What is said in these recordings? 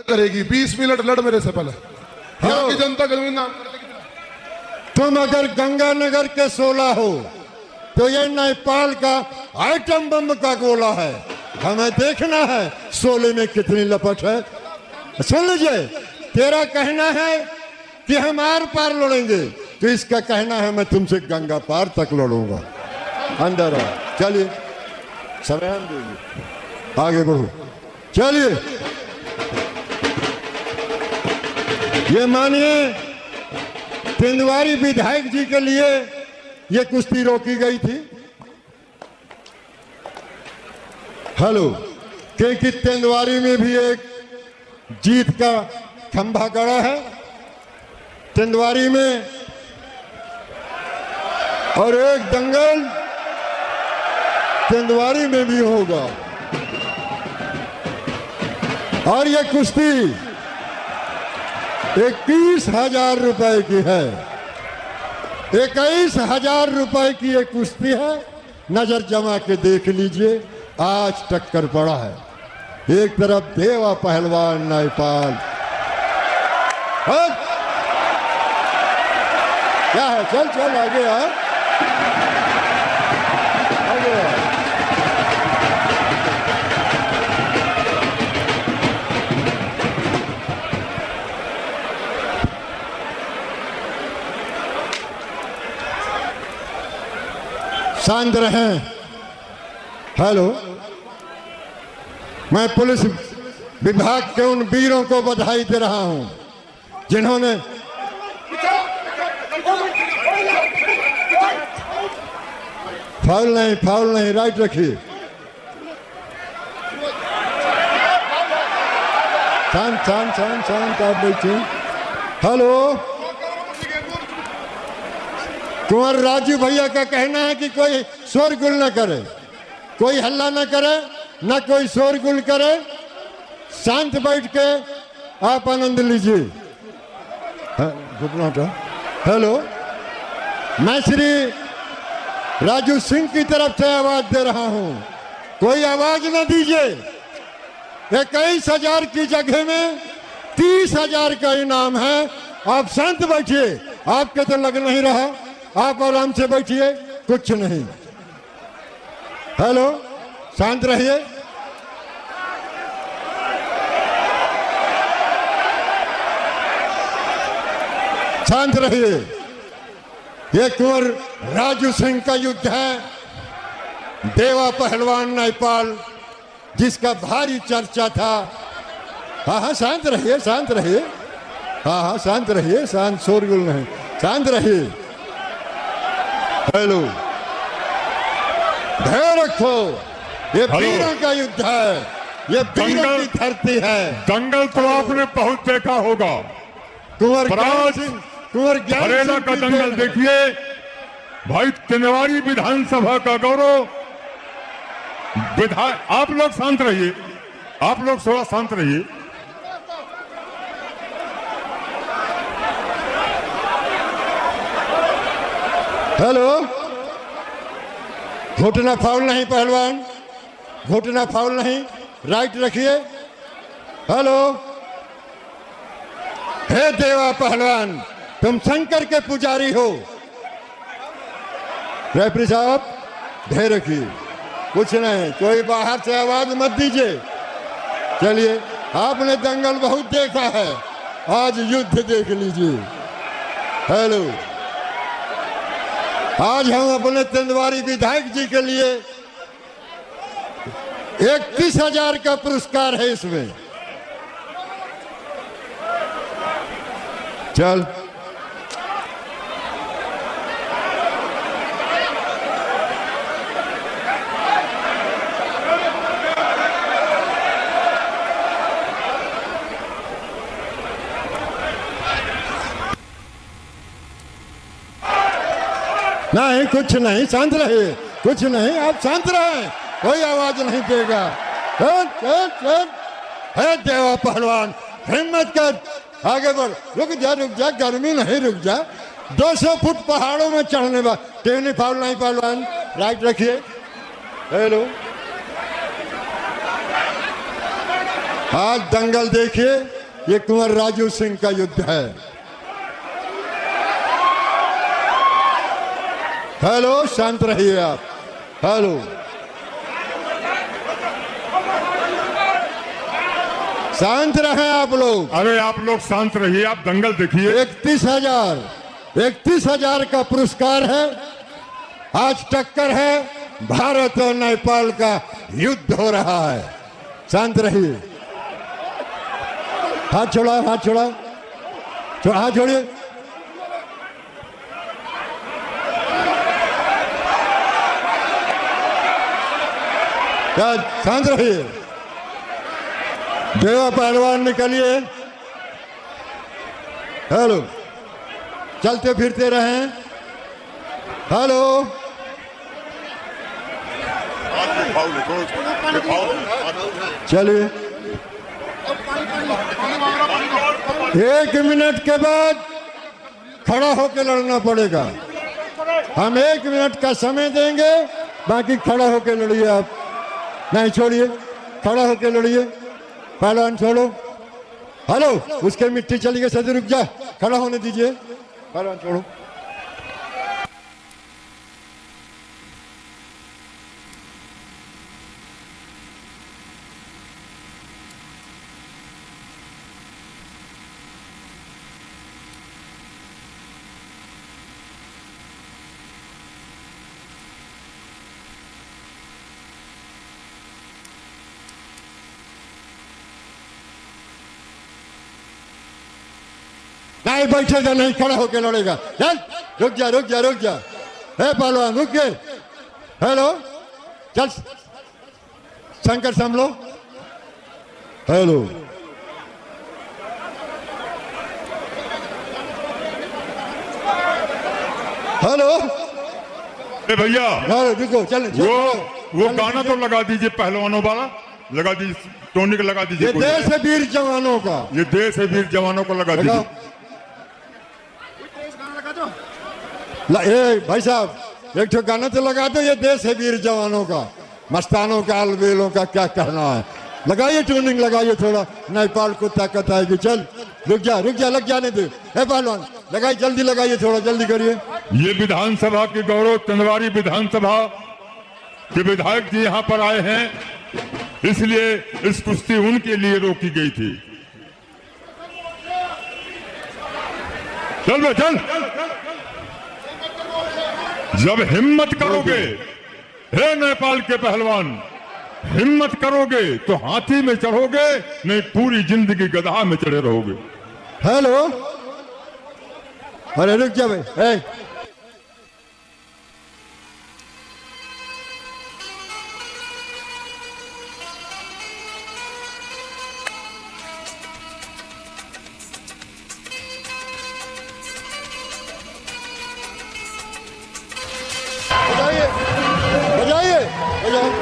करेगी। 20 मिनट लड़ मेरे से पहले। यहाँ की जनता का नाम। तुम अगर गंगानगर के 16 हो तो ये नेपाल का आइटम बम का गोला है। हमें देखना है 16 में कितनी लपट है। सुन लीजिए, तेरा कहना है कि हम आर पार लड़ेंगे, तो इसका कहना है मैं तुमसे गंगा पार तक लड़ूंगा। अंदर आओ, चलिए समय हम देंगे, आगे बढ़ो, चलिए। ये मानिए तेंदुआरी विधायक जी के लिए ये कुश्ती रोकी गई थी। हेलो, क्योंकि तेंदुआरी में भी एक जीत का खंभा गड़ा है तेंदुआरी में, और एक दंगल तेंदुआरी में भी होगा। और ये कुश्ती 21,000 रुपए की है। 21,000 रुपए की ये कुश्ती है। नजर जमा के देख लीजिए, आज टक्कर पड़ा है। एक तरफ देवा पहलवान नेपाल, क्या है, चल चल आगे आ, आगे आ। शांत रहें। हेलो, मैं पुलिस विभाग के उन वीरों को बधाई दे रहा हूं जिन्होंने फाउल नहीं, राइट रखिए। शांत आप बैठिए। हेलो, कुंवर राजू भैया का कहना है कि कोई शोरगुल न करे, कोई हल्ला न करे, न कोई शोरगुल करे, शांत बैठ के आप आनंद लीजिए। हेलो, मैं श्री राजू सिंह की तरफ से आवाज दे रहा हूं, कोई आवाज न दीजिए। 21,000 की जगह में 30,000 का इनाम है। आप शांत बैठिए, आपके तो लग नहीं रहा, आप आराम से बैठिए, कुछ नहीं। हेलो, शांत रहिए। शांत रहिए। ये कुंवर राजू सिंह का युद्ध है, देवा पहलवान नेपाल, जिसका भारी चर्चा था। हाँ, शांत रहिए, शांत रहिए। हाँ, शांत रहिए, शांत, शोरगुल नहीं, शांत रहिए। हेलो, धैर्य रखो, ये वीरों का युद्ध है, ये वीरों की धरती है। दंगल तो आपने बहुत देखा होगा। कुंवर ज्ञान सिंह, कुंवर ज्ञान हरेला का दंगल देखिए भाई, तेंदुआरी विधानसभा का गौरव। आप लोग शांत रहिए, आप लोग थोड़ा शांत रहिए। हेलो, घुटना फाउल नहीं पहलवान, घुटना फाउल नहीं, राइट रखिए। हेलो, हे देवा पहलवान, तुम शंकर के पुजारी हो। रेफरी साहब, धैर्य रखिए, कुछ नहीं, कोई बाहर से आवाज मत दीजिए। चलिए, आपने दंगल बहुत देखा है, आज युद्ध देख लीजिए। हेलो, आज हम अपने तेंदुआरी विधायक जी के लिए 31,000 का पुरस्कार है इसमें। चल, नहीं, कुछ नहीं, शांत रहिए, कुछ नहीं, आप शांत रहें, कोई आवाज नहीं देगा। चल चल चल, है देवा पहलवान, हिम्मत कर, आगे बढ़। रुक जा, गर्मी नहीं, रुक जा। 200 फुट पहाड़ों में चढ़ने वाला, टेवनी फाउल नहीं पहलवान, राइट रखिए। हेलो, आज दंगल देखिए, ये कुंवर राजू सिंह का युद्ध है। हेलो, शांत रहिए आप। हेलो, शांत रहे आप लोग। अरे आप लोग शांत रहिए, आप दंगल देखिए। 31,000 का पुरस्कार है। आज टक्कर है, भारत और नेपाल का युद्ध हो रहा है। शांत रहिए। हाथ छोड़ा, हाथ छोड़ा, हाथ छोड़िए। शांत रहिए। देवा पहलवान निकलिए। हेलो, चलते फिरते रहें। हेलो, चलिए। 1 मिनट के बाद खड़ा होकर लड़ना पड़ेगा। हम 1 मिनट का समय देंगे, बाकी खड़ा होकर लड़िए। आप नहीं छोड़िए, खड़ा होकर लड़िए। पहलवान छोड़ो। हेलो, उसके मिट्टी चली गई, सदी रुक जा, खड़ा होने दीजिए। पहलवान छोड़ो। नहीं बैठेगा, नहीं खड़ा होकर लड़ेगा। चल, रुक जा, रुक जा, रुक जा। हे पहलवान, रुक गए। हेलो, चल, शंकर संभलो। Hello, hello. भैया रुको, चल। वो गाना तो लगा दीजिए, पहलवानों वाला लगा दीजिए, टोनी का लगा दीजिए। ये देश है वीर जवानों का, ये देश है वीर जवानों को लगा दीजिए। भाई साहब, एक ठो गाना तो लगा दो। ये देश है वीर जवानों का, मस्तानों का, अलबेलों का, क्या कहना है। लगाइए ट्यूनिंग, लगाइए थोड़ा। नेपाल को ताकत आएगी। चल, रुक जा, रुक जा, लग जाने दे। पहलवान लगाइए, जल्दी लगाइए, थोड़ा जल्दी करिए। ये विधानसभा की गौरव चंदवारी विधानसभा के विधायक जी यहाँ पर आए हैं, इसलिए इस कुश्ती उनके लिए रोकी गई थी। चल बे, चल। जब हिम्मत करोगे, हे नेपाल के पहलवान, हिम्मत करोगे तो हाथी में चढ़ोगे, नहीं पूरी जिंदगी गधा में चढ़े रहोगे। हेलो, अरे रुक जा भाई। बजाइए, बजाइए।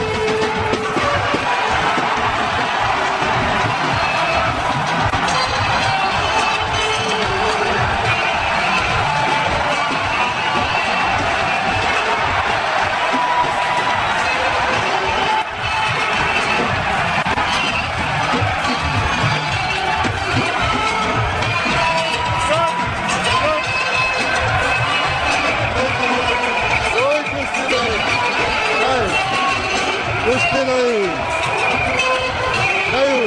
कुश्ती नहीं, नहीं।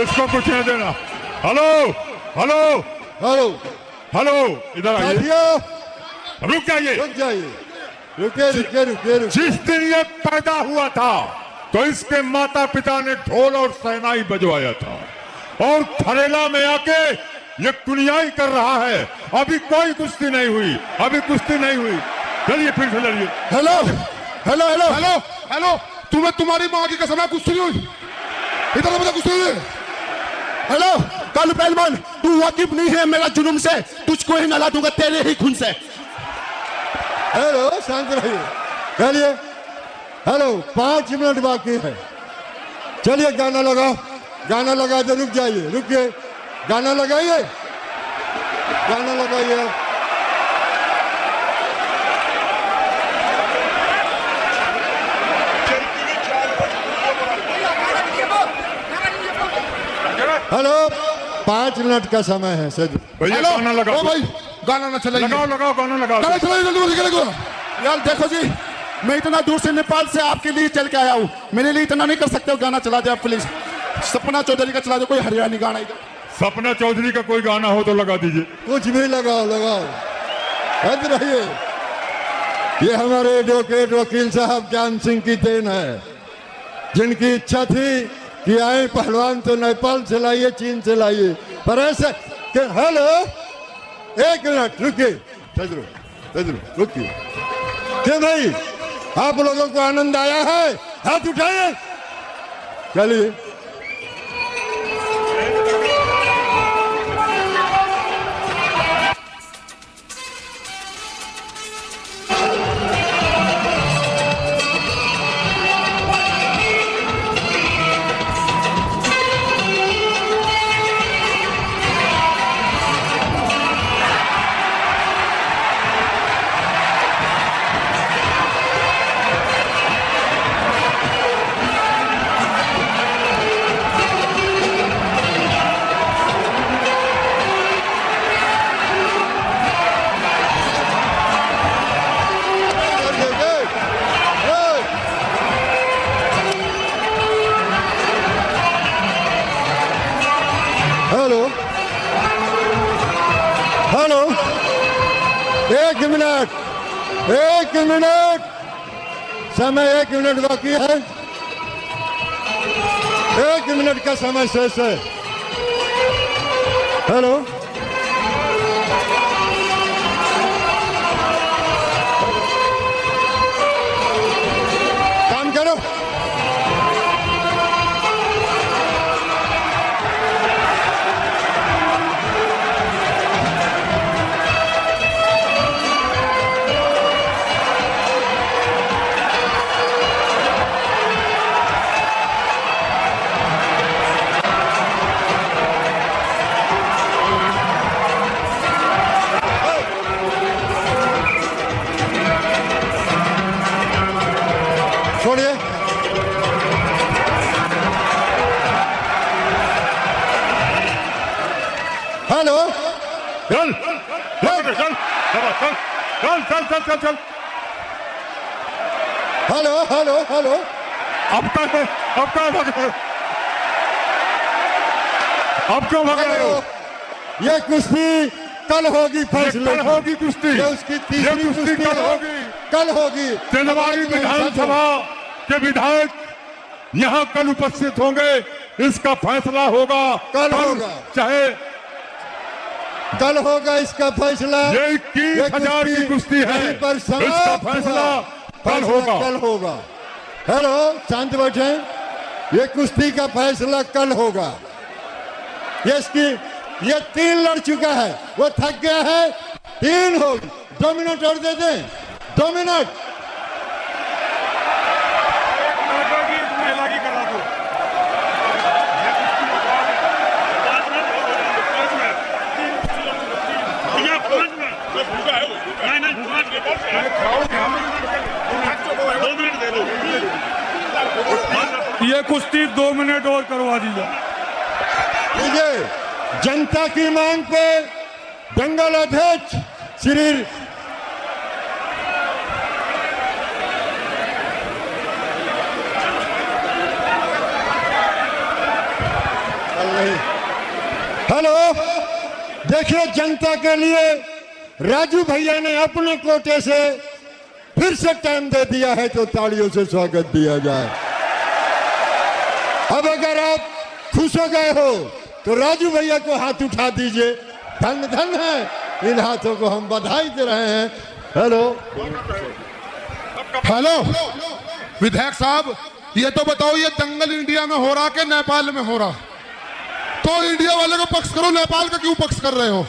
इसको कुछ नहीं देना। हेलो, हेलो, हेलो, हेलो, इधर आइए। रुक जाइए, रुक जाइए, रुके, रुके, रुके, रुके। जिस दिन ये पैदा हुआ था तो इसके माता पिता ने ढोल और शहनाई बजवाया था, और थरेला में आके ये कुनियाई कर रहा है। अभी कोई कुश्ती नहीं हुई, अभी कुश्ती नहीं हुई। चलिए फिर से लड़िए। Hello, hello, hello, hello, hello, तुम्हें तुम्हारी माँ की कसम है, कुश्ती नहीं हुई। इधर मुझे कुश्ती हुई। हेलो कालू पहलवान, तू वाकिफ नहीं है मेरा जुनून से, तुझको ही नला दूंगा तेरे ही खून से। हेलो, शांत रहिए। चलिए, हेलो, 5 मिनट बाकी है। चलिए गाना लगाओ, गाना लगा दे। रुक जाइए, रुकिए, गाना लगाइए, गाना लगाइए। हेलो, 5 मिनट का समय है सर। भैया हेलो गाना लगाओ। ओ भाई, गाना ना चलाइए। लगाओ लगाओ गाना लगाओ। गाना चलाइए जल्दी जल्दी करेगा। यार देखो जी, मैं इतना दूर से नेपाल से आपके लिए चल के आया हूँ, मेरे लिए इतना नहीं कर सकते हो। गाना चला दे आप प्लीज, सपना चौधरी का चला दो, कोई हरियाणी गाना इधर। सपना चौधरी का कोई गाना हो तो लगा दीजिए। कुछ भी लगाओ, लगाओ, हद रहिए। ये हमारे एडवोकेट वकील साहब ज्ञान सिंह की देन है, जिनकी इच्छा थी कि आए पहलवान तो नेपाल से लाइए, चीन से लाइए, पर ऐसे हेलो, 1 मिनट रुकिए, रुकिए। क्यों भाई, आप लोगों को आनंद आया है? हाथ उठाइए। चलिए, हेलो, हेलो, 1 मिनट, 1 मिनट, समय 1 मिनट बाकी है। 1 मिनट का समय शेष है। हेलो, काम करो। छोड़िए। हेलो, चल चल चल चल चल चल चल चल। हेलो, हेलो, हेलो, अब कहाँ अब क्यों भाग रहे हो? ये कुश्ती कल होगी, फैसले कल होगी कुश्ती। ये उसकी तीसरी कुश्ती कल है, होगी। कल होगी। तेलवाड़ी विधानसभा के विधायक यहाँ कल उपस्थित होंगे, इसका फैसला होगा कल होगा। चाहे कल होगा इसका फैसला। ये 21,000 की कुश्ती है, यहीं पर समाप्त इसका फैसला कल होगा। कल होगा। हेलो, शांत बैठे। ये कुश्ती का फैसला कल होगा। ये 3 लड़ चुका है, वो थक गया है। 3 होगी। 2 मिनट और दे दें, 2 मिनट। ये कुश्ती 2 मिनट और करवा दीजिए। लीजिए, जनता की मांग पे दंगल अध्यक्ष श्री हेलो, देखिए, जनता के लिए राजू भैया ने अपने कोटे से फिर से टाइम दे दिया है, तो तालियों से स्वागत दिया जाए। अब अगर आप खुश हो गए हो तो राजू भैया को हाथ उठा दीजिए। धन धन है इन हाथों को, हम बधाई दे रहे हैं। हेलो, हेलो विधायक साहब, ये तो बताओ, ये दंगल इंडिया में हो रहा कि नेपाल में हो रहा? तो इंडिया वाले को पक्ष करो, नेपाल का क्यों पक्ष कर रहे हो?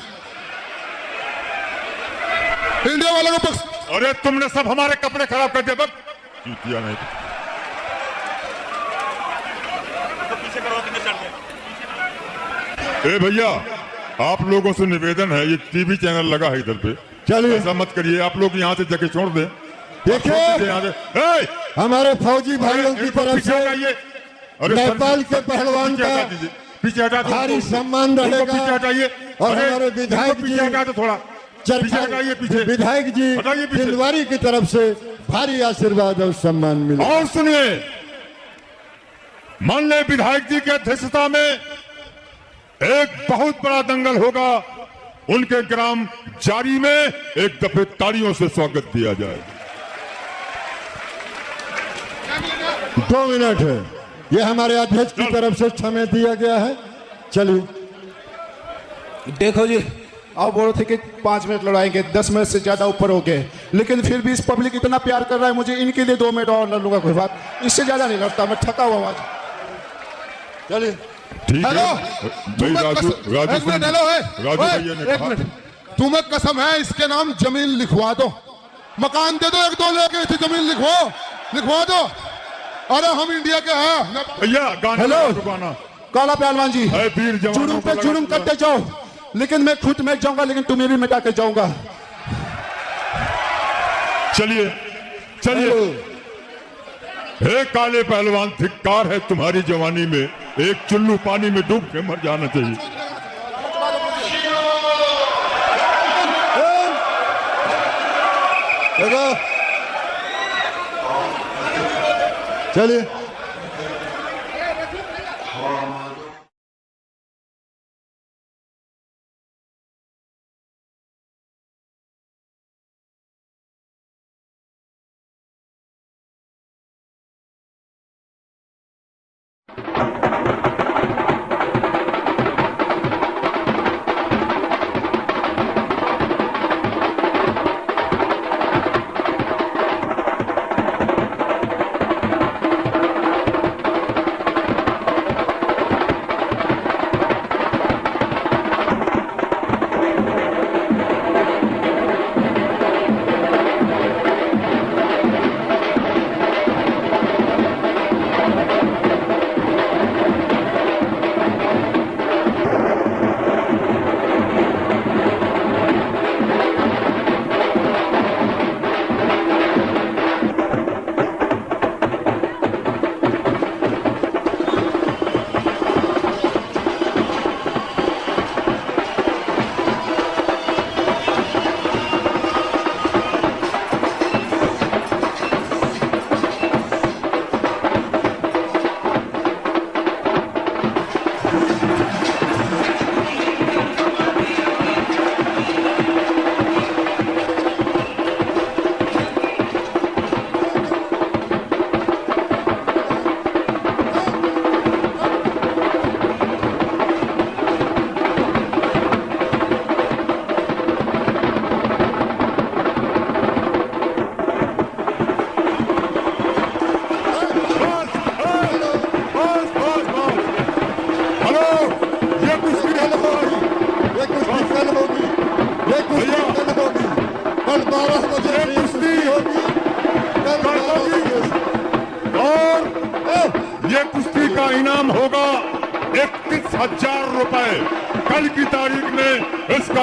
इंडिया वाले को पक्ष। अरे तुमने सब हमारे कपड़े खराब कर दिए। बस नहीं ए भैया, आप लोगों से निवेदन है, ये टीवी चैनल लगा है इधर पे, चलिए ऐसा मत करिए। आप लोग यहाँ से जगह छोड़ दें। देखिए हमारे फौजी भाइयों की तरफ से नेपाल के पहलवान का पीछे हटा दो, भारी सम्मान रहेगा। पीछे हटाइए। और हमारे विधायक जी पीछे हटा दो थोड़ा, पीछे हटाइए, पीछे विधायक जी हटाइए पीछे। दिलवारी की तरफ से भारी आशीर्वाद और सम्मान मिला। और सुनिए, माननीय विधायक जी की अध्यक्षता में एक बहुत बड़ा दंगल होगा। उनके ग्राम जारी में एक दफे तालियों से स्वागत किया जाए। 2 मिनट है, ये हमारे अध्यक्ष की तरफ से समय दिया गया है। चलिए देखो जी, आप बोल रहे थे कि 5 मिनट लड़ाएंगे, 10 मिनट से ज्यादा ऊपर हो गए, लेकिन फिर भी इस पब्लिक इतना प्यार कर रहा है, मुझे इनके लिए 2 मिनट और लड़ लूंगा। कोई बात, इससे ज्यादा नहीं लड़ता, मैं थका हुआ आज। चलिए ठीक हेलो, है भाई। राजू एक मिनट, हेलो, राजू भैया ने एक कहा, मिनट, तुम्हें कसम है इसके नाम जमीन लिखवा दो, मकान दे दो, 1-2 लेके इसे जमीन लिखवा दो। अरे हम इंडिया के हैं भैया। गाना हेलो। गाना काला पहलवान जी, है वीर जवानों जुर्म पे का जुर्म लगा- करते जाओ, लेकिन मैं खुद मिट जाऊंगा, लेकिन तुम्हें भी मिटा के जाऊंगा। चलिए चलिए। हे काले पहलवान, धिक्कार है तुम्हारी जवानी में, एक चुल्लू पानी में डूब के मर जाना चाहिए। चलिए ये कुश्ती का इनाम होगा 31,000 रुपए। कल की तारीख में इसका